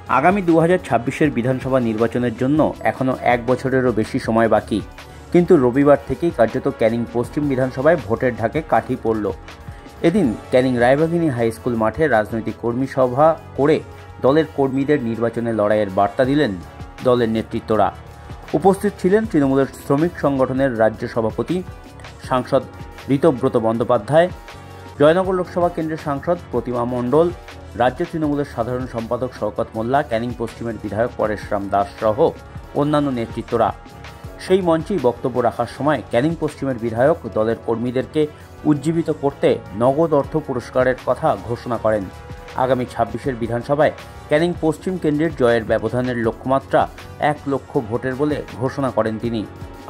আগামী 2026-এর বিধানসভা নির্বাচনের জন্য এখনও 1 বছরেরও বেশি সময় বাকি, কিন্তু রবিবার থেকেই কার্যত ক্যানিং পশ্চিম বিধানসভায় ভোটের ঢাকে কাঠি পড়ল। এদিন ক্যানিং রায়বাঘিনী হাই স্কুল মাঠে রাজনৈতিক কর্মী সভা করে দলের কর্মীদের নির্বাচনে লড়াইয়ের বার্তা দিলেন দলের নেতৃত্বরা। উপস্থিত ছিলেন তৃণমূলের শ্রমিক সংগঠনের রাজ্য সভাপতি সাংসদ ঋতব্রত বন্দ্যোপাধ্যায়, জয়নগর লোকসভা কেন্দ্রের সাংসদ প্রতিমা মণ্ডল, রাজ্য তৃণমূলের সাধারণ সম্পাদক শওকত মোল্লা, ক্যানিং পশ্চিমের বিধায়ক পরেশরাম দাস সহ অন্যান্য নেতৃত্বরা। সেই মঞ্চেই বক্তব্য রাখার সময় ক্যানিং পশ্চিমের বিধায়ক দলের কর্মীদেরকে উজ্জীবিত করতে নগদ অর্থ পুরস্কারের কথা ঘোষণা করেন। আগামী 26-এর বিধানসভায় ক্যানিং পশ্চিম কেন্দ্রের জয়ের ব্যবধানের লক্ষ্যমাত্রা 1 লক্ষ ভোটের বলে ঘোষণা করেন তিনি।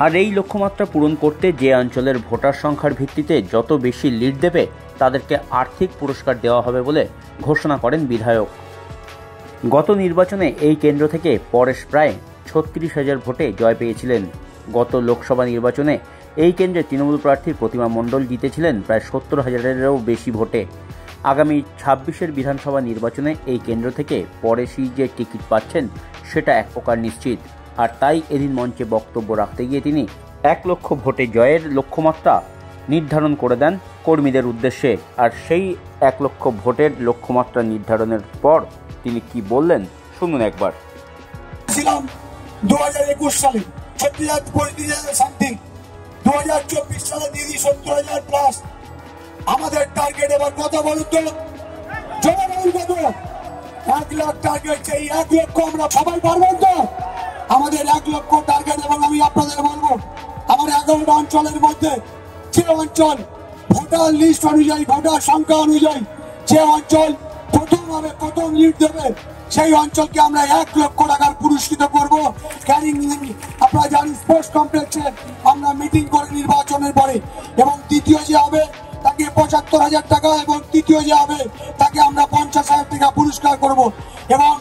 আর এই লক্ষ্যমাত্রা পূরণ করতে যে অঞ্চলের ভোটার সংখ্যার ভিত্তিতে যত বেশি লিড দেবে তাদেরকে আর্থিক পুরস্কার দেওয়া হবে বলে ঘোষণা করেন বিধায়ক। গত নির্বাচনে এই কেন্দ্র থেকে পরেশ প্রায় 36,000 ভোটে জয় পেয়েছিলেন। গত লোকসভা নির্বাচনে এই কেন্দ্রে তৃণমূল প্রার্থী প্রতিমা মণ্ডল জিতেছিলেন প্রায় 70,000-এরও বেশি ভোটে। আগামী 26-এর বিধানসভা নির্বাচনে এই কেন্দ্র থেকে পরেশই যে টিকিট পাচ্ছেন সেটা এক প্রকার নিশ্চিত। আর তাই এদিন মঞ্চে বক্তব্য রাখতে গিয়ে তিনি 1 লক্ষ ভোটে জয়ের লক্ষ্যমাত্রা নির্ধারণ করে দেন কর্মীদের উদ্দেশ্যে। আর সেই 1 লক্ষ ভোটের লক্ষ্যমাত্রা নির্ধারণের পর তিনি কি বললেন শুনুন একবার। 2021 সালে 36,000 সামথিং, 2024 সালে দিদি 70,000 প্লাস। আমাদের টার্গেট এবার কত বলুন তো? জনগণ কত? 1 লাখ টার্গেট। সেই 1 লক্ষ আমরা সবাই পারবেন তো? আমাদের 1 লক্ষ টার্গেট। এবং আমি আপনাদের বলবো, আমার 11টা অঞ্চলের মধ্যে যে অঞ্চল ভোটার লিস্ট অনুযায়ী, ভোটার সংখ্যা অনুযায়ী যে অঞ্চল প্রথম লিড দেবে সেই অঞ্চলকে আমরা 1 লক্ষ টাকার পুরস্কৃত করবো। ক্যানিং আপনারা জানেন স্পোর্টস কমপ্লেক্সে আমরা মিটিং করে নির্বাচনের পরে, এবং দ্বিতীয় যে হবে তাকে 75,000 টাকা, এবং তৃতীয় যে হবে তাকে আমরা 50,000 টাকা পুরস্কার করব। এবং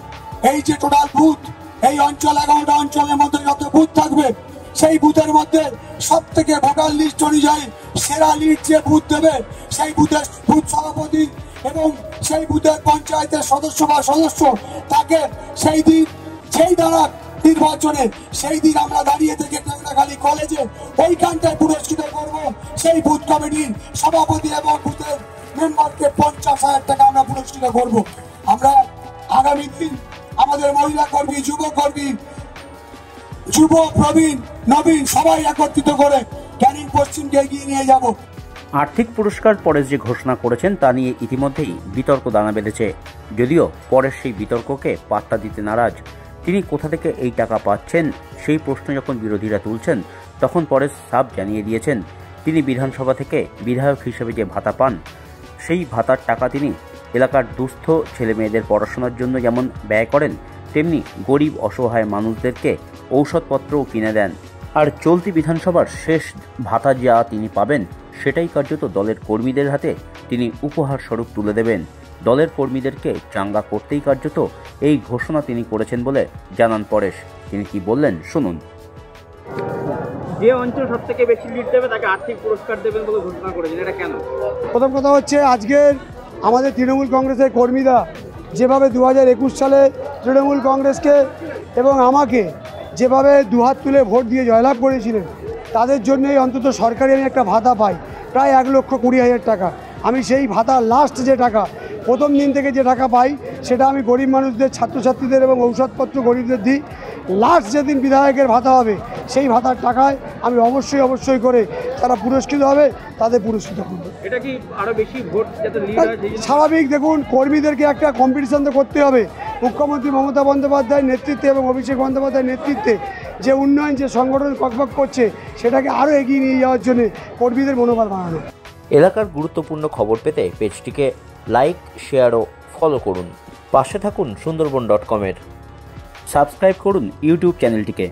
এই যে টোটাল বুথ, এই অঞ্চল 11টা অঞ্চলের মধ্যে যত বুথ থাকবে সেই বুথের মধ্যে সব থেকে ভোটার লিস্ট অনুযায়ী সেরা লিড যে বুথ দেবে সেই বুথের বুথ সভাপতি এবং সেই বুথের পঞ্চায়েতের সদস্য বা সদস্য তাকে সেই দিন সেই দ্বারা নির্বাচনে সেই দিন আমরা দাঁড়িয়ে থেকে টেকনাখালী কলেজে ওইখানটায় পুরস্কৃত করব। সেই বুথ কমিটির সভাপতি এবং বুথের মেম্বারকে 50,000 টাকা আমরা পুরস্কৃত করব। আমরা আগামী দিন আমাদের মহিলা কর্মী, যুব কর্মী, যুব প্রবীণ নবীন সবাই একত্রিত করে ক্যানিং পশ্চিমকে এগিয়ে নিয়ে যাব। আর্থিক পুরস্কার পরেশ যে ঘোষণা করেছেন তা নিয়ে ইতিমধ্যেই বিতর্ক দানা বেঁধেছে। যদিও পরেশ সেই বিতর্ককে পাত্তা দিতে নারাজ। তিনি কোথা থেকে এই টাকা পাচ্ছেন সেই প্রশ্ন যখন বিরোধীরা তুলছেন, তখন পরেশ সাফ জানিয়ে দিয়েছেন তিনি বিধানসভা থেকে বিধায়ক হিসেবে যে ভাতা পান সেই ভাতার টাকা তিনি এলাকার দুস্থ ছেলেমেয়েদের পড়াশোনার জন্য যেমন ব্যয় করেন, তেমনি গরিব অসহায় মানুষদেরকে ঔষধপত্রও কিনে দেন। আর চলতি বিধানসভার শেষ ভাতা যা তিনি পাবেন সেটাই কার্যত দলের কর্মীদের হাতে তিনি উপহার স্বরূপ তুলে দেবেন। দলের কর্মীদেরকে চাঙ্গা করতেই কার্যত এই ঘোষণা তিনি করেছেন বলে জানান পরেশ। তিনি কি বললেন শুনুন। যে অঞ্চল সব থেকে বেশি লিড দেবে তাকে আর্থিক পুরস্কার দেবেন বলে ঘোষণা করেছেন, এটা কেন? প্রথম কথা হচ্ছে, আজকের আমাদের তৃণমূল কংগ্রেসের কর্মীরা যেভাবে 2021 সালে তৃণমূল কংগ্রেসকে এবং আমাকে যেভাবে দুহাত তুলে ভোট দিয়ে জয়লাভ করেছিলেন, তাদের জন্যই অন্তত সরকারি আমি একটা ভাতা পাই প্রায় 1,20,000 টাকা। আমি সেই ভাতা লাস্ট যে টাকা প্রথম দিন থেকে যে টাকা পাই সেটা আমি গরিব মানুষদের, ছাত্রছাত্রীদের এবং ঔষধপত্র গরিবদের দিই। লাস্ট যেদিন বিধায়কের ভাতা হবে সেই ভাতার টাকায় আমি অবশ্যই করে তারা পুরস্কৃত হবে, তাদের পুরস্কৃত করবে। এটা কি আরো বেশি ভোট যাতে লিড হয়? স্বাভাবিক। দেখুন, কর্মীদেরকে একটা কম্পিটিশন তো করতে হবে। মুখ্যমন্ত্রী মমতা বন্দ্যোপাধ্যায়ের নেতৃত্বে এবং অভিষেক বন্দ্যোপাধ্যায়ের নেতৃত্বে যে উন্নয়ন, যে সংগঠন ককবক করছে সেটাকে আরও এগিয়ে নিয়ে যাওয়ার জন্য কর্মীদের মনোবল বাড়ানো। এলাকার গুরুত্বপূর্ণ খবর পেতে পেজটিকে লাইক, শেয়ার ও ফলো করুন। পাশে থাকুন সুন্দরবন.com-এর। সাবস্ক্রাইব করুন ইউটিউব চ্যানেলটিকে।